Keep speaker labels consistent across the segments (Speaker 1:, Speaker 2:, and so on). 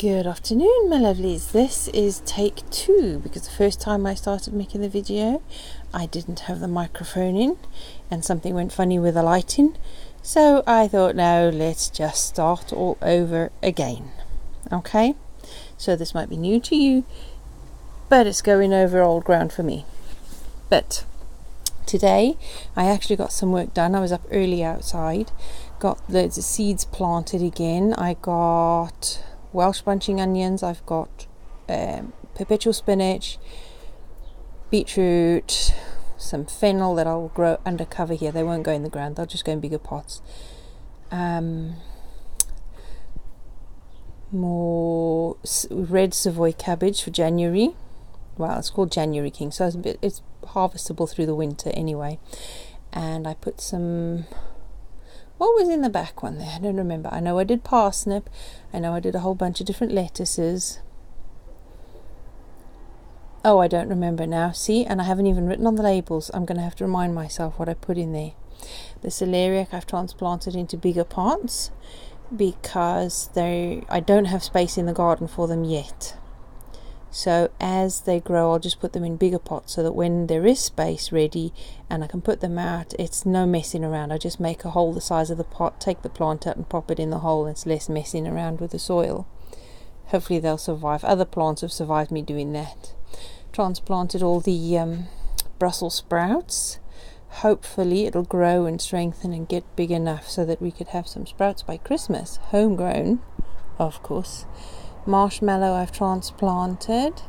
Speaker 1: Good afternoon, my lovelies. This is take 2 because the first time I started making the video I didn't have the microphone in and something went funny with the lighting, so I thought, no, let's just start all over again. Okay, so this might be new to you, but it's going over old ground for me. But today I actually got some work done. I was up early outside, got loads of seeds planted again. I got Welsh bunching onions, I've got perpetual spinach, beetroot, some fennel that I'll grow under cover here. They won't go in the ground, they'll just go in bigger pots. More red Savoy cabbage for January. Well, it's called January King, so it's harvestable through the winter anyway. And I put some... what was in the back one there? I don't remember. I know I did parsnip. I know I did a whole bunch of different lettuces. Oh, I don't remember now. See, and I haven't even written on the labels. I'm going to have to remind myself what I put in there. The celeriac I've transplanted into bigger pots because I don't have space in the garden for them yet. So as they grow, I'll just put them in bigger pots so that when there is space ready and I can put them out, it's no messing around. I just make a hole the size of the pot, take the plant out and pop it in the hole. It's less messing around with the soil. Hopefully they'll survive. Other plants have survived me doing that. Transplanted all the Brussels sprouts. Hopefully it'll grow and strengthen and get big enough so that we could have some sprouts by Christmas. Homegrown, of course. Marshmallow I've transplanted.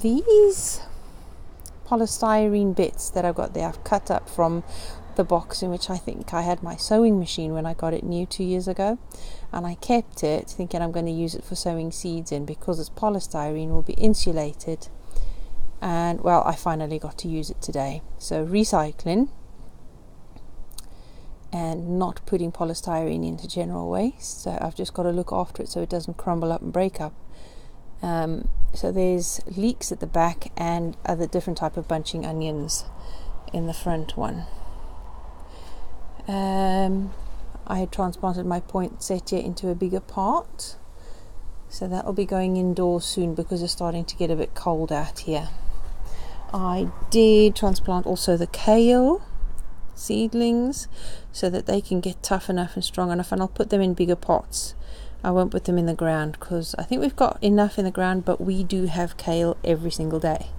Speaker 1: These polystyrene bits that I've got there, I've cut up from the box in which I think I had my sewing machine when I got it new 2 years ago, and I kept it thinking I'm going to use it for sowing seeds in because it's polystyrene, will be insulated. And well, I finally got to use it today. So recycling and not putting polystyrene into general waste. So I've just got to look after it so it doesn't crumble up and break up. So there's leeks at the back and other different type of bunching onions in the front one. I had transplanted my poinsettia into a bigger pot, so that will be going indoors soon because it's starting to get a bit cold out here. I did transplant also the kale seedlings so that they can get tough enough and strong enough, and I'll put them in bigger pots. I won't put them in the ground because I think we've got enough in the ground, but we do have kale every single day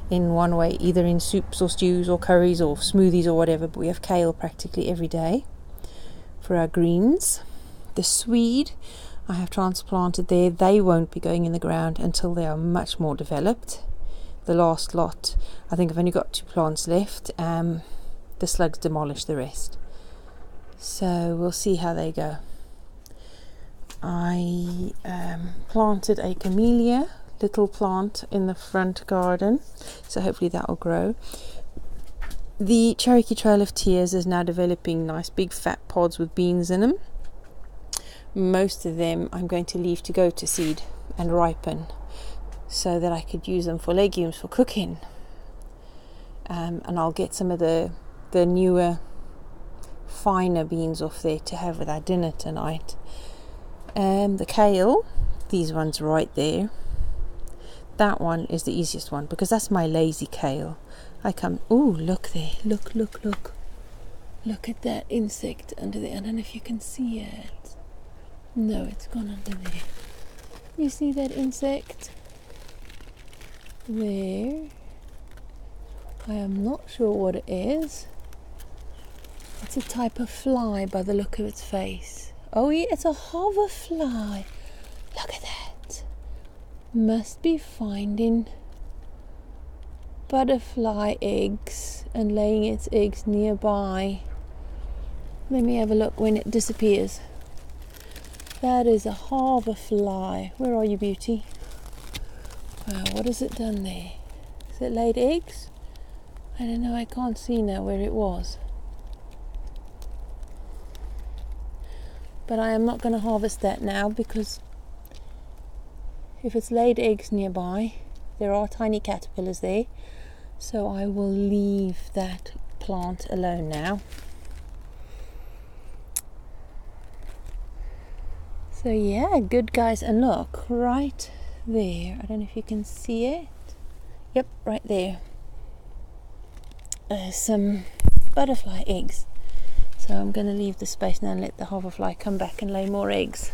Speaker 1: in one way, either in soups or stews or curries or smoothies or whatever, but we have kale practically every day for our greens. The swede I have transplanted there. They won't be going in the ground until they are much more developed. The last lot, I think I've only got 2 plants left. The slugs demolish the rest, so we'll see how they go. I planted a camellia little plant in the front garden, so hopefully that will grow. The Cherokee Trail of Tears is now developing nice big fat pods with beans in them. Most of them I'm going to leave to go to seed and ripen so that I could use them for legumes for cooking. And I'll get some of the newer finer beans off there to have with our dinner tonight. The kale, these ones right there, that one is the easiest one because that's my lazy kale. Ooh, look there, look at that insect under there. I don't know if you can see it. No, it's gone under there. You see that insect there? I am not sure what it is. It's a type of fly by the look of its face. Oh yeah, it's a hoverfly. Look at that. Must be finding butterfly eggs and laying its eggs nearby. Let me have a look when it disappears. That is a hoverfly. Where are you, beauty? Wow, what has it done there? Has it laid eggs? I don't know, I can't see now where it was. But I am not going to harvest that now because if it's laid eggs nearby, there are tiny caterpillars there. So I will leave that plant alone now. So So yeah, good guys. And look, right there, I don't know if you can see it. Yep, right there. Some butterfly eggs. So I'm going to leave the space now and let the hoverfly come back and lay more eggs.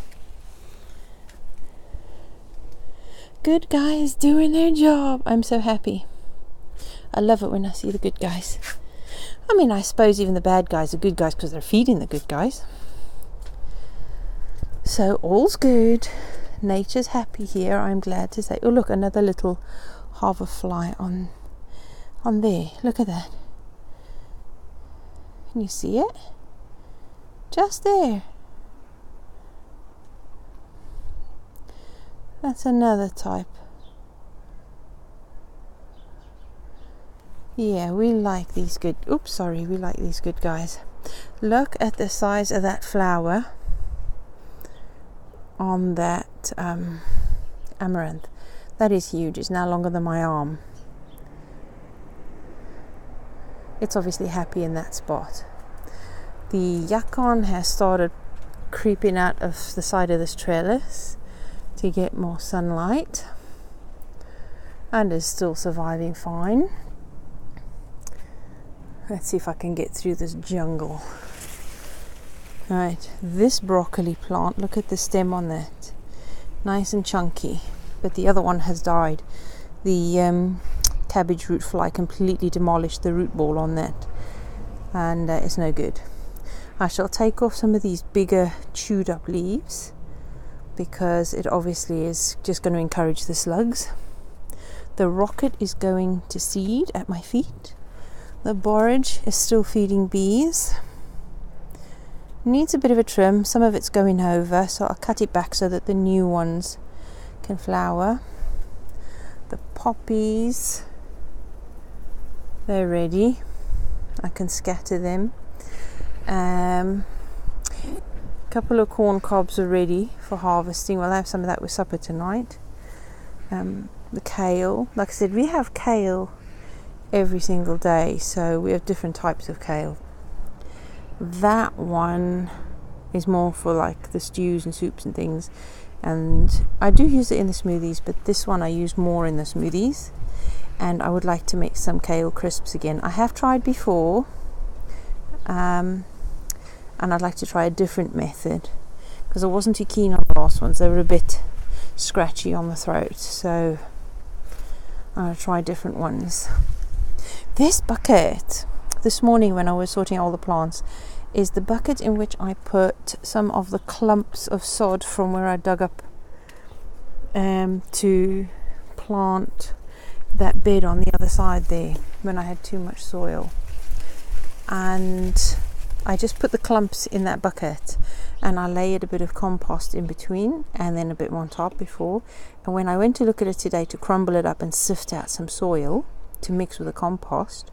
Speaker 1: Good guys doing their job. I'm so happy. I love it when I see the good guys. I mean, I suppose even the bad guys are good guys because they're feeding the good guys. So all's good. Nature's happy here, I'm glad to say. Oh look, another little hoverfly on there. Look at that. Can you see it? Just there. That's another type. Yeah, we like these good. Oops, sorry, we like these good guys. Look at the size of that flower on that amaranth. That is huge. It's now longer than my arm. It's obviously happy in that spot. The yacon has started creeping out of the side of this trellis to get more sunlight and is still surviving fine. Let's see if I can get through this jungle. Right, this broccoli plant, look at the stem on that. Nice and chunky, but the other one has died. The cabbage root fly completely demolished the root ball on that, and it's no good. I shall take off some of these bigger chewed up leaves because it obviously is just going to encourage the slugs. The rocket is going to seed at my feet. The borage is still feeding bees. Needs a bit of a trim. Some of it's going over, so I'll cut it back so that the new ones can flower. The poppies, they're ready. I can scatter them. A couple of corn cobs are ready for harvesting. We'll have some of that with supper tonight. The kale, like I said, we have kale every single day, so we have different types of kale. That one is more for like the stews and soups and things, and I do use it in the smoothies, but this one I use more in the smoothies, and I would like to make some kale crisps again. I have tried before, and I'd like to try a different method because I wasn't too keen on the last ones. They were a bit scratchy on the throat, so I'm going to try different ones. This bucket this morning when I was sorting all the plants is the bucket in which I put some of the clumps of sod from where I dug up to plant that bed on the other side there when I had too much soil. And I just put the clumps in that bucket and I layered a bit of compost in between and then a bit more on top before. And when I went to look at it today to crumble it up and sift out some soil to mix with the compost,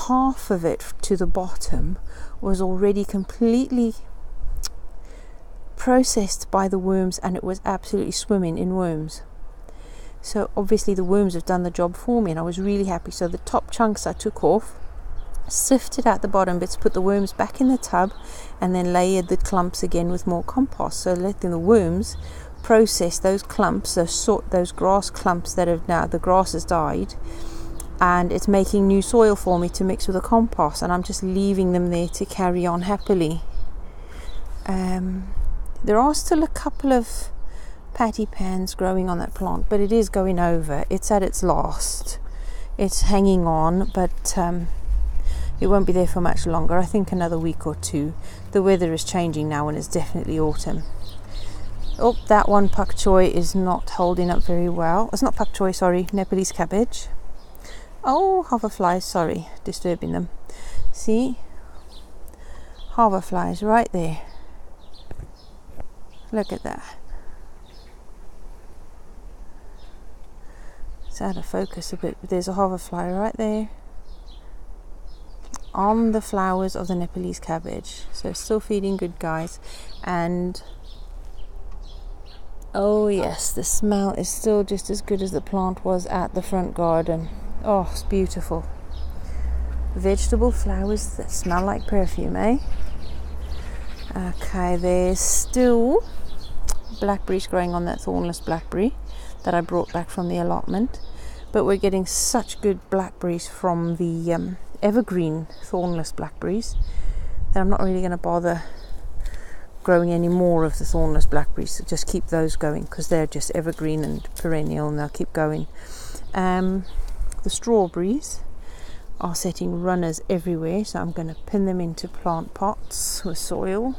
Speaker 1: half of it to the bottom was already completely processed by the worms, and it was absolutely swimming in worms. So obviously the worms have done the job for me, and I was really happy. So the top chunks I took off, sifted out the bottom bits, put the worms back in the tub, and then layered the clumps again with more compost, so letting the worms process those clumps, those grass clumps that have now, the grass has died, and it's making new soil for me to mix with the compost, and I'm just leaving them there to carry on happily. There are still a couple of patty pans growing on that plant, but it is going over. It's at its last. It's hanging on, but it won't be there for much longer. I think another week or two. The weather is changing now and it's definitely autumn. Oh, that one pak choi is not holding up very well. It's not pak choi, sorry, Nepalese cabbage. Oh, hoverflies, sorry, disturbing them. See? Hoverflies right there. Look at that. It's out of focus a bit, but there's a hoverfly right there on the flowers of the Nepalese cabbage. So still feeding good guys. And oh yes, the smell is still just as good as the plant was at the front garden. Oh, it's beautiful. Vegetable flowers that smell like perfume, eh? Okay, there's still blackberries growing on that thornless blackberry that I brought back from the allotment, but we're getting such good blackberries from the evergreen thornless blackberries that I'm not really going to bother growing any more of the thornless blackberries. So just keep those going because they're just evergreen and perennial and they'll keep going. The strawberries are setting runners everywhere, so I'm going to pin them into plant pots with soil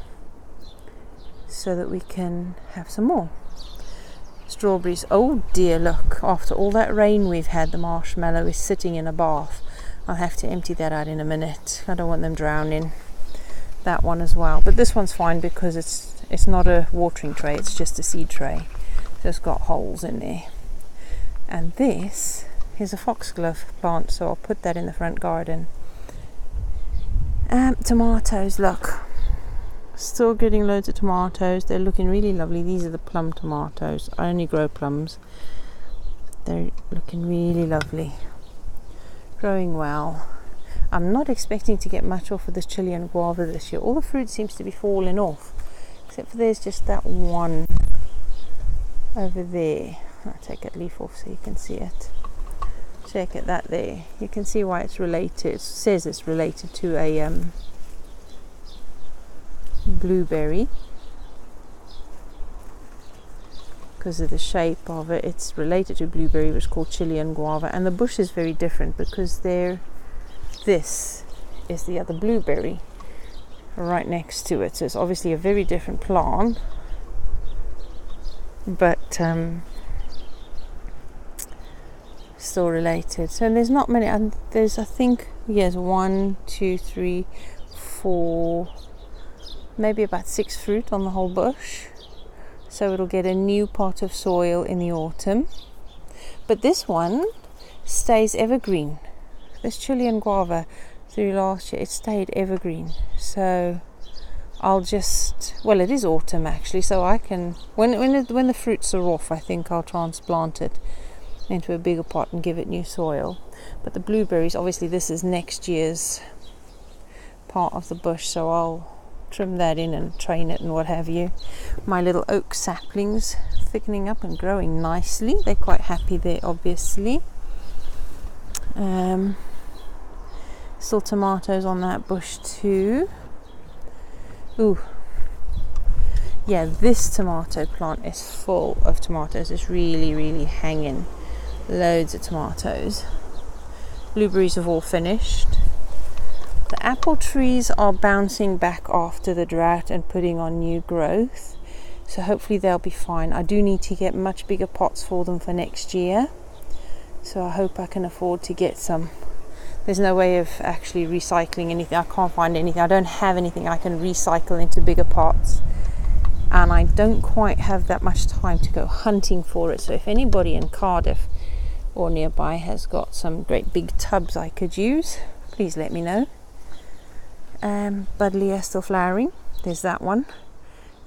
Speaker 1: so that we can have some more strawberries. Oh dear, look, after all that rain we've had, the marshmallow is sitting in a bath. I'll have to empty that out in a minute. I don't want them drowning. That one as well, but this one's fine because it's not a watering tray, it's just a seed tray, so it's got holes in there. And this is a foxglove plant, so I'll put that in the front garden. Tomatoes, look, still getting loads of tomatoes. They're looking really lovely. These are the plum tomatoes. I only grow plums. They're looking really lovely, growing well. I'm not expecting to get much off of this Chilean guava this year. All the fruit seems to be falling off, except for there's just that one over there. I'll take that leaf off so you can see it. Check it, that there. You can see why it's related. It says it's related to a blueberry because of the shape of it. It's related to blueberry, which is called Chilean guava, and the bush is very different because this is the other blueberry right next to it. So it's obviously a very different plant, but still related. So there's not many, and there's, I think, yes, 1, 2, 3, 4, maybe about 6 fruit on the whole bush. So it'll get a new pot of soil in the autumn. But this one stays evergreen. This Chilean guava through last year, it stayed evergreen. So I'll just, well, it is autumn actually, so I can, when the fruits are off, I think I'll transplant it into a bigger pot and give it new soil. But the blueberries, obviously this is next year's part of the bush, so I'll trim that in and train it and what have you. My little oak saplings thickening up and growing nicely. They're quite happy there, obviously. Still tomatoes on that bush too. Ooh, yeah, this tomato plant is full of tomatoes. It's really hanging. Loads of tomatoes. Blueberries have all finished. The apple trees are bouncing back after the drought and putting on new growth, so hopefully they'll be fine. I do need to get much bigger pots for them for next year, so I hope I can afford to get some. There's no way of actually recycling anything. I can't find anything. I don't have anything I can recycle into bigger pots, and I don't quite have that much time to go hunting for it. So if anybody in Cardiff or nearby has got some great big tubs I could use, please let me know. Buddleia still flowering. There's that one,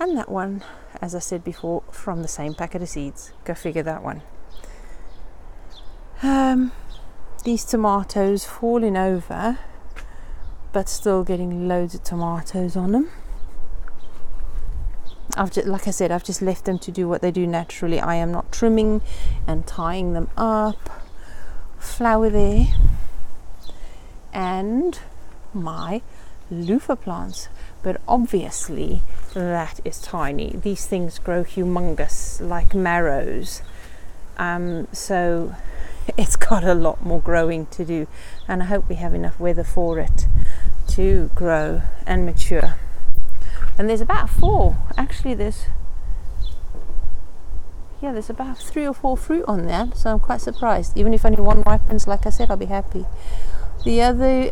Speaker 1: and that one, as I said before, from the same packet of seeds. Go figure that one. These tomatoes falling over, but still getting loads of tomatoes on them. Like I said, I've just left them to do what they do naturally. I am not trimming and tying them up. Flower there, and my loofah plants, but obviously that is tiny. These things grow humongous like marrows, so it's got a lot more growing to do, and I hope we have enough weather for it to grow and mature. And there's about 4, actually there's about 3 or 4 fruit on that, so I'm quite surprised. Even if only one ripens, like I said, I'll be happy. The other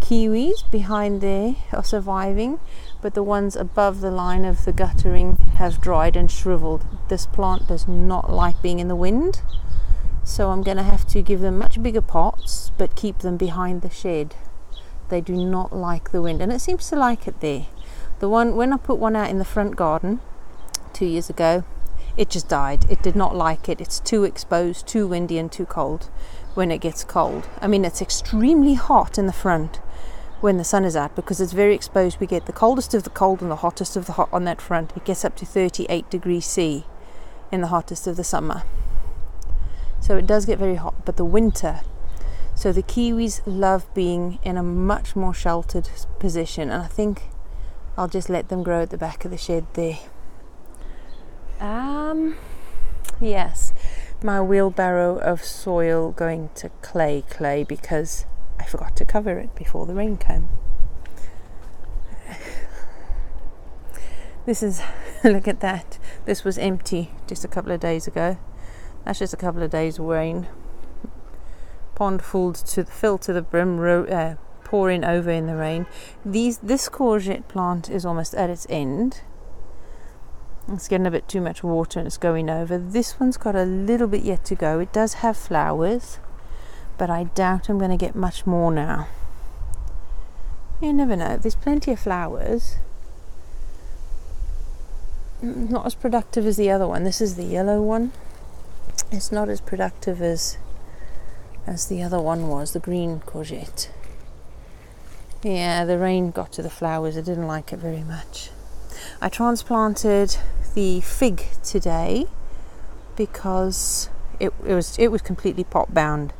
Speaker 1: kiwis behind there are surviving, but the ones above the line of the guttering have dried and shriveled. This plant does not like being in the wind, so I'm going to have to give them much bigger pots, but keep them behind the shed. They do not like the wind, and it seems to like it there. The one, when I put one out in the front garden 2 years ago, it just died. It did not like it. It's too exposed, too windy and too cold when it gets cold. I mean, it's extremely hot in the front when the sun is out, because it's very exposed. We get the coldest of the cold and the hottest of the hot on that front. It gets up to 38 degrees C in the hottest of the summer. So it does get very hot, but the winter. So the kiwis love being in a much more sheltered position, and I think I'll just let them grow at the back of the shed there. Yes, my wheelbarrow of soil going to clay because I forgot to cover it before the rain came. This is, look at that. This was empty just a couple of days ago. That's just a couple of days rain. Pond filled to the brim, pouring over in the rain. This courgette plant is almost at its end. It's getting a bit too much water and it's going over. This one's got a little bit yet to go. It does have flowers, but I doubt I'm going to get much more now. You never know. There's plenty of flowers. Not as productive as the other one. This is the yellow one. It's not as productive as the other one was, the green courgette. Yeah, the rain got to the flowers. I didn't like it very much. I transplanted the fig today because it was completely pot bound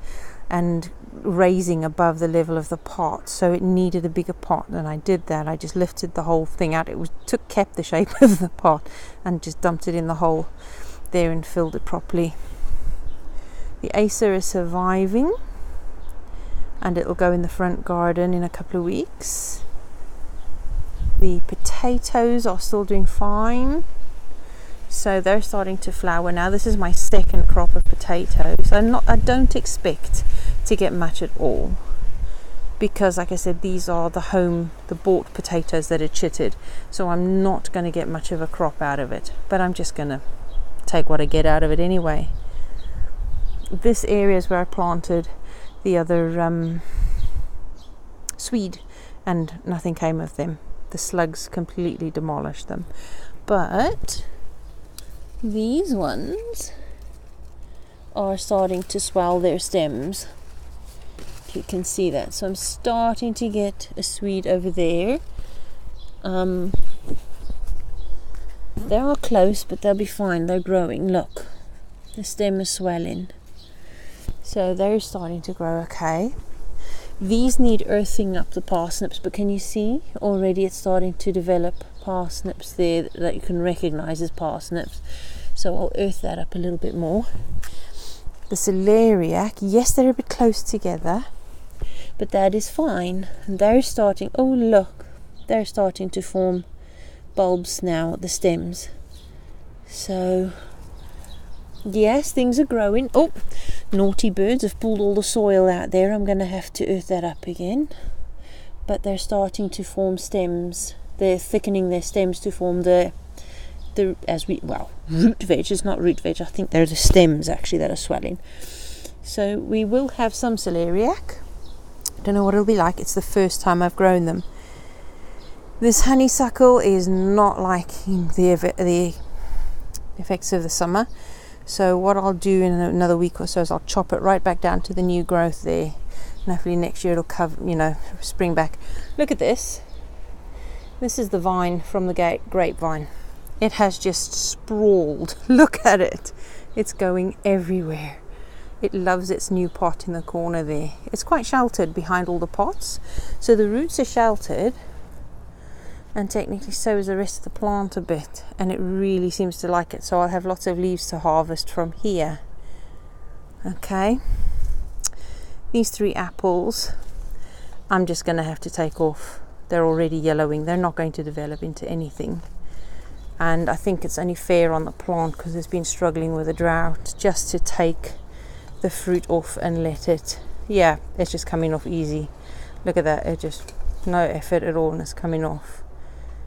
Speaker 1: and raising above the level of the pot, so it needed a bigger pot, and I did that. I just lifted the whole thing out. Kept the shape of the pot and just dumped it in the hole there and filled it properly. The acer is surviving, and it'll go in the front garden in a couple of weeks. The potatoes are still doing fine, so they're starting to flower now. This is my second crop of potatoes. I don't expect to get much at all, because like I said, these are the bought potatoes that are chitted, so I'm not going to get much of a crop out of it, but I'm just going to take what I get out of it anyway. This area is where I planted the other swede, and nothing came of them. The slugs completely demolished them. But these ones are starting to swell their stems. You can see that. So I'm starting to get a swede over there. They are close, but they'll be fine. They're growing. Look, the stem is swelling. So they're starting to grow okay. These need earthing up, the parsnips, but can you see already it's starting to develop parsnips there that you can recognize as parsnips. So I'll earth that up a little bit more. The celeriac, yes, they're a bit close together, but that is fine. And they're starting, oh look, they're starting to form bulbs now at the stems. So yes, things are growing. Oh, naughty birds have pulled all the soil out there. I'm going to have to earth that up again. But they're starting to form stems. They're thickening their stems to form root veg. It's not root veg. I think they're the stems actually that are swelling. So we will have some celeriac. Don't know what it'll be like. It's the first time I've grown them. This honeysuckle is not liking the effects of the summer. So what I'll do in another week or so is I'll chop it right back down to the new growth there, and hopefully next year it'll cover, spring back. Look at this. This is the vine from the grapevine. It has just sprawled. Look at it. It's going everywhere. It loves its new pot in the corner there. It's quite sheltered behind all the pots, so the roots are sheltered, and technically so is the rest of the plant a bit, and it really seems to like it. So I'll have lots of leaves to harvest from here. Okay, these 3 apples I'm just going to have to take off. They're already yellowing. They're not going to develop into anything, and I think it's only fair on the plant, because it's been struggling with a drought, just to take the fruit off and let it, it's just coming off easy. Look at that, it just no effort at all, and it's coming off.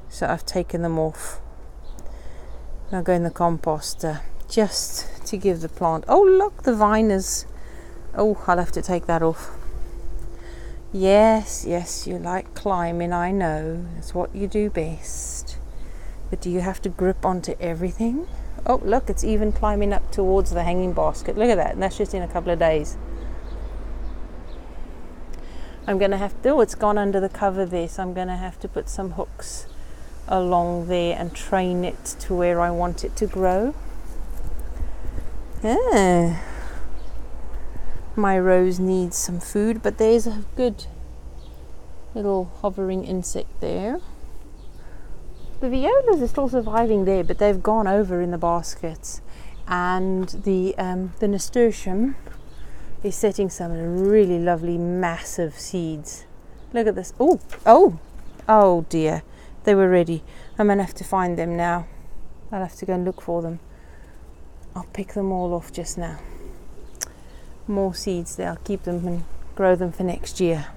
Speaker 1: So I've taken them off. Now go in the composter just to give the plant. Oh look, the vine is. Oh, I'll have to take that off. Yes, you like climbing, I know. That's what you do best. But do you have to grip onto everything? Oh look, it's even climbing up towards the hanging basket. Look at that, and that's just in a couple of days. I'm going to have to, oh, it's gone under the cover there, so I'm going to have to put some hooks along there and train it to where I want it to grow. My rose needs some food, but there's a good little hovering insect there. The violas are still surviving there, but they've gone over in the baskets, and the nasturtium is setting some really lovely massive seeds. Look at this. Oh dear, they were ready. I'm gonna have to find them now. I'll have to go and look for them. I'll pick them all off just now. More seeds there. I'll keep them and grow them for next year.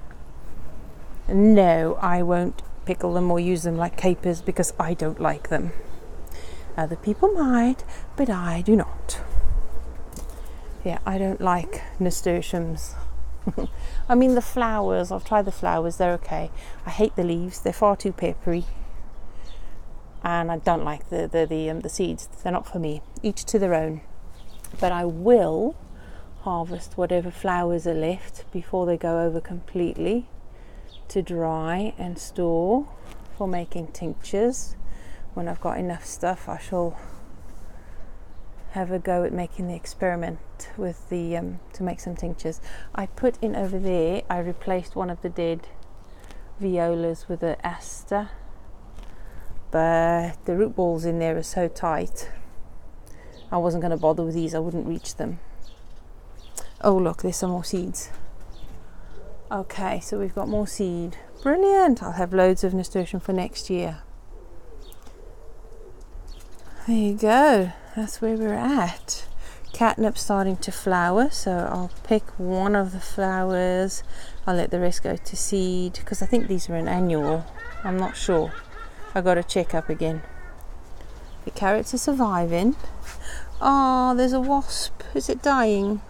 Speaker 1: No, I won't pickle them or use them like capers because I don't like them. Other people might, but I do not. Yeah, I don't like nasturtiums. I mean, the flowers, I've tried the flowers, they're okay. I hate the leaves, they're far too peppery. And I don't like the seeds, they're not for me. Each to their own. But I will harvest whatever flowers are left before they go over completely, to dry and store for making tinctures. When I've got enough stuff, I shall have a go at making the experiment with the to make some tinctures. I put in over there, I replaced one of the dead violas with an aster, but the root balls in there are so tight I wasn't going to bother with these. I wouldn't reach them. Oh look, there's some more seeds. Okay, so we've got more seed. Brilliant. I'll have loads of nasturtium for next year. There you go. That's where we're at. Catnip's starting to flower, so I'll pick one of the flowers. I'll let the rest go to seed because I think these are an annual. I'm not sure. I got to check up again. The carrots are surviving. Oh, there's a wasp. Is it dying?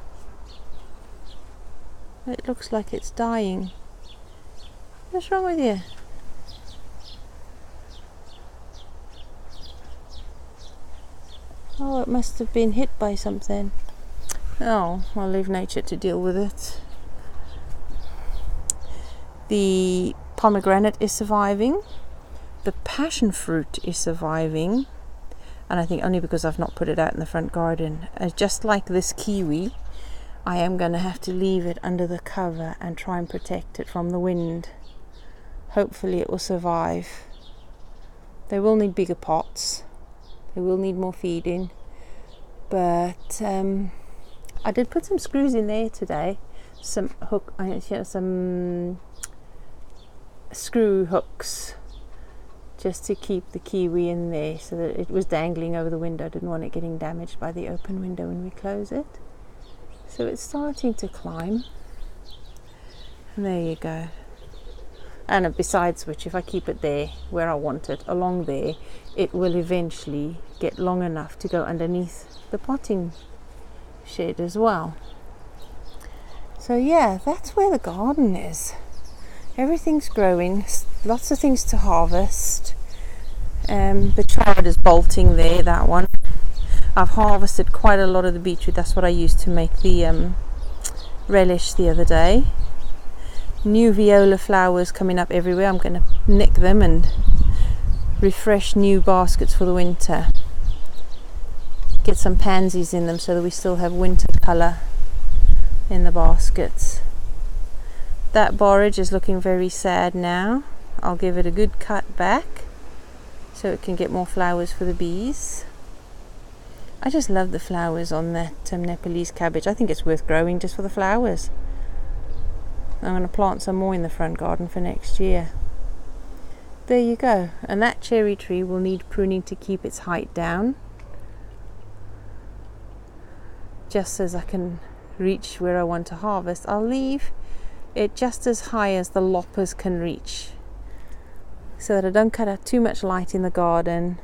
Speaker 1: It looks like it's dying. What's wrong with you? Oh, it must have been hit by something. Oh, I'll leave nature to deal with it. The pomegranate is surviving. The passion fruit is surviving. And I think only because I've not put it out in the front garden. Just like this kiwi, I am going to have to leave it under the cover and try and protect it from the wind. Hopefully it will survive. They will need bigger pots. They will need more feeding. But I did put some screws in there today. Some screw hooks, just to keep the kiwi in there so that it was dangling over the window. I didn't want it getting damaged by the open window when we close it. So it's starting to climb. And there you go. And besides which, if I keep it there where I want it, along there, it will eventually get long enough to go underneath the potting shed as well. So yeah, that's where the garden is. Everything's growing, lots of things to harvest. The child is bolting there, that one. I've harvested quite a lot of the beetroot. That's what I used to make the relish the other day. New viola flowers coming up everywhere. I'm going to nick them and refresh new baskets for the winter. Get some pansies in them so that we still have winter colour in the baskets. That borage is looking very sad now. I'll give it a good cut back so it can get more flowers for the bees. I just love the flowers on that Nepalese cabbage. I think it's worth growing just for the flowers. I'm going to plant some more in the front garden for next year. There you go. And that cherry tree will need pruning to keep its height down, just as I can reach where I want to harvest. I'll leave it just as high as the loppers can reach, so that I don't cut out too much light in the garden,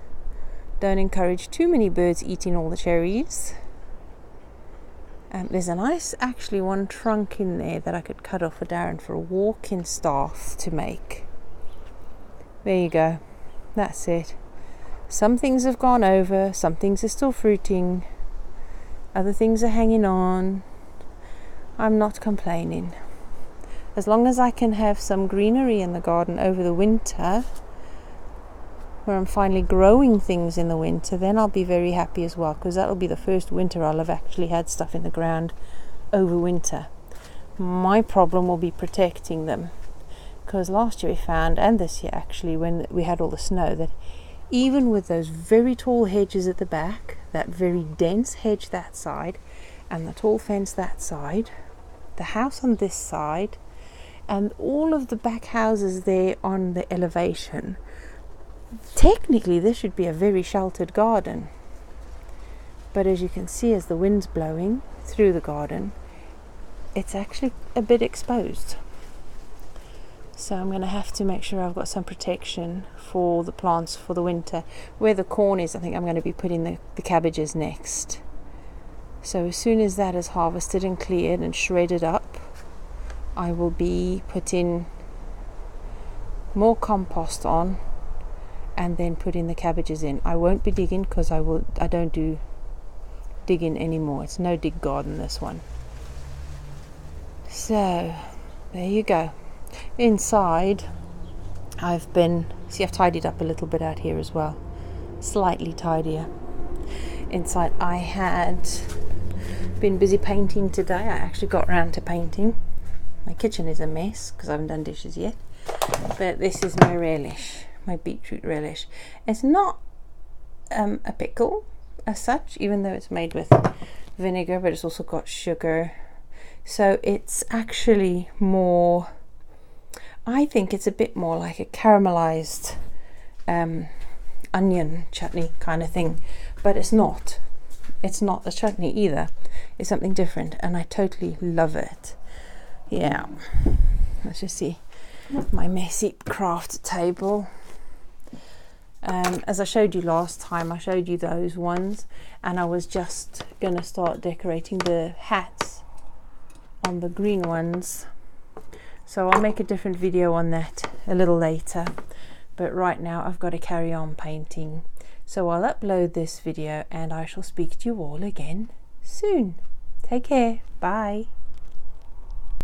Speaker 1: don't encourage too many birds eating all the cherries. There's a nice, actually, one trunk in there that I could cut off for Darren for a walking staff to make. There you go. That's it. Some things have gone over, some things are still fruiting, other things are hanging on. I'm not complaining. as long as I can have some greenery in the garden over the winter, where I'm finally growing things in the winter, then I'll be very happy as well, because that'll be the first winter I'll have actually had stuff in the ground over winter. My problem will be protecting them, because last year we found, and this year actually, when we had all the snow, that even with those very tall hedges at the back, that very dense hedge that side, and the tall fence that side, the house on this side, and all of the back houses there on the elevation, technically this should be a very sheltered garden. But as you can see, as the wind's blowing through the garden, it's actually a bit exposed. So I'm going to have to make sure I've got some protection for the plants for the winter. Where the corn is, I think I'm going to be putting the cabbages next. So as soon as that is harvested and cleared and shredded up, I will be putting more compost on and then putting the cabbages in. I won't be digging, because I don't do digging anymore. It's no dig garden, this one. So there you go. Inside, I've tidied up a little bit out here as well, slightly tidier. Inside, I had been busy painting today. I actually got round to painting. My kitchen is a mess because I haven't done dishes yet, but this is my relish, my beetroot relish. It's not a pickle as such, even though it's made with vinegar, but it's also got sugar, so it's actually more, I think it's a bit more like a caramelized onion chutney kind of thing, but it's not a chutney either. It's something different, and I totally love it. Yeah, let's just see my messy craft table. As I showed you last time, I showed you those ones, and I was just gonna start decorating the hats on the green ones. So I'll make a different video on that a little later, but right now I've got to carry on painting. So I'll upload this video and I shall speak to you all again soon. Take care. Bye.